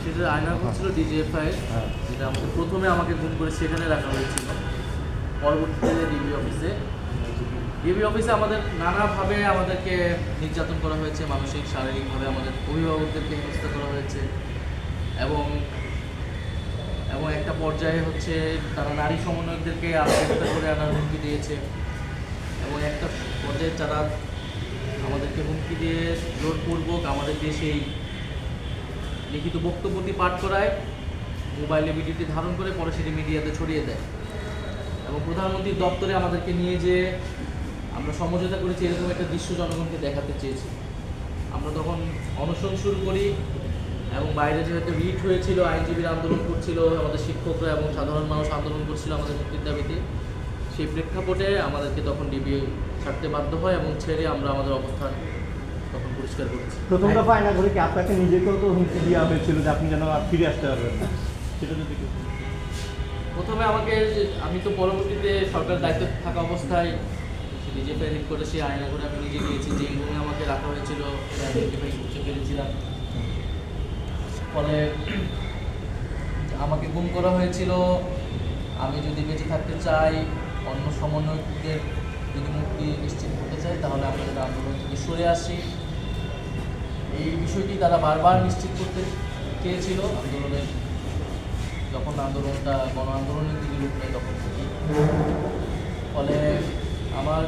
সেটা আয়নার ঘর ছিল ডিজিএফআই, যেটা আমাকে প্রথমে আমাকে গুম করে সেখানে রাখা হয়েছিল। পরবর্তীতে ডিবি অফিসে আমাদের নানাভাবে আমাদেরকে নির্যাতন করা হয়েছে, মানসিক শারীরিকভাবে আমাদের অভিভাবকদেরকে হেনস্থা করা হয়েছে এবং এবং একটা পর্যায়ে হচ্ছে তারা নারী সমন্বয়কদেরকে গ্রেফতার করে আনার হুমকি দিয়েছে এবং একটা পর্যায়ে তারা আমাদেরকে হুমকি দিয়ে জোরপূর্বক আমাদের দেশেই লিখিত বক্তব্যটি পাঠ করায়, মোবাইলে ভিডিওটি ধারণ করে পরে সেটি মিডিয়াতে ছড়িয়ে দেয় এবং প্রধানমন্ত্রীর দপ্তরে আমাদেরকে নিয়ে যে আমরা সমঝোতা করেছি এরকম একটা দৃশ্য জনগণকে দেখাতে চেয়েছি। আমরা তখন অনশন শুরু করি এবং বাইরে যেহেতু রিট হয়েছিল, আইনজীবীরা আন্দোলন করছিল, আমাদের শিক্ষকরা এবং সাধারণ মানুষ আন্দোলন করছিল আমাদের মুক্তির দাবিতে, সেই প্রেক্ষাপটে আমাদেরকে তখন ডিবি ছাড়তে বাধ্য হয় এবং ছেড়ে আমরা আমাদের অবস্থান তখন পরিষ্কার করেছি। প্রথম দফা আয়না ঘরে কি আপনাকে নিজেকেও তো হুমকি দেওয়া হয়েছিল যে আপনি যেন ফিরে আসতে পারবেন না, সেটা যদি প্রথমে আমি তো পরবর্তীতে সরকার দায়িত্ব থাকা অবস্থায় ডিজিএফআই রিট করে সেই আয়না করে আমি নিজে গিয়েছি, যে রুমে আমাকে রাখা হয়েছিল আমি ডিজিএফআই করতে পেরেছিলাম। ফলে আমাকে গুম করা হয়েছিল। আমি যদি বেঁচে থাকতে চাই, অন্য সমন্বয়কদের যদি মুক্তি নিশ্চিত করতে চাই, তাহলে আমরা যদি আন্দোলন থেকে সরে আসি। এই বিষয়টি তারা বারবার নিশ্চিত করতে চেয়েছিল আন্দোলনের, যখন আন্দোলনটা গণ আন্দোলনের দিকে রূপ নেয় তখন থেকেই। ফলে আমার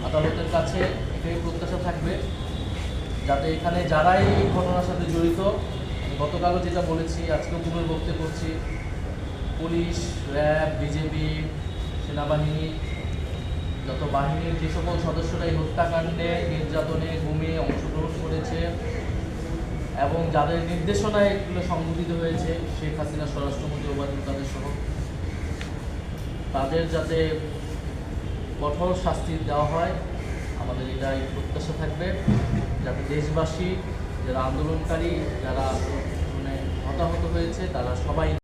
আদালতের কাছে এটাই প্রত্যাশা থাকবে যাতে এখানে যারাই এই ঘটনার সাথে জড়িত, গতকালও যেটা বলেছি, আজকেও পুনর্বক্তে করছি, পুলিশ, র্যাব, বিজেপি, সেনাবাহিনী, যত বাহিনীর যে সকল সদস্যরা এই হত্যাকাণ্ডে, নির্যাতনে, গুমে অংশগ্রহণ করেছে এবং যাদের নির্দেশনায় এগুলো সংঘটিত হয়েছে, শেখ হাসিনা স্বরাষ্ট্রমন্ত্রী ওবায়দুল কাদের সহ, তাদের যাতে কঠোর শাস্তি দেওয়া হয়, আমাদের এটাই প্রত্যাশা থাকবে, যাতে দেশবাসী, যারা আন্দোলনকারী, যারা হতাহত হয়েছে, তারা সবাই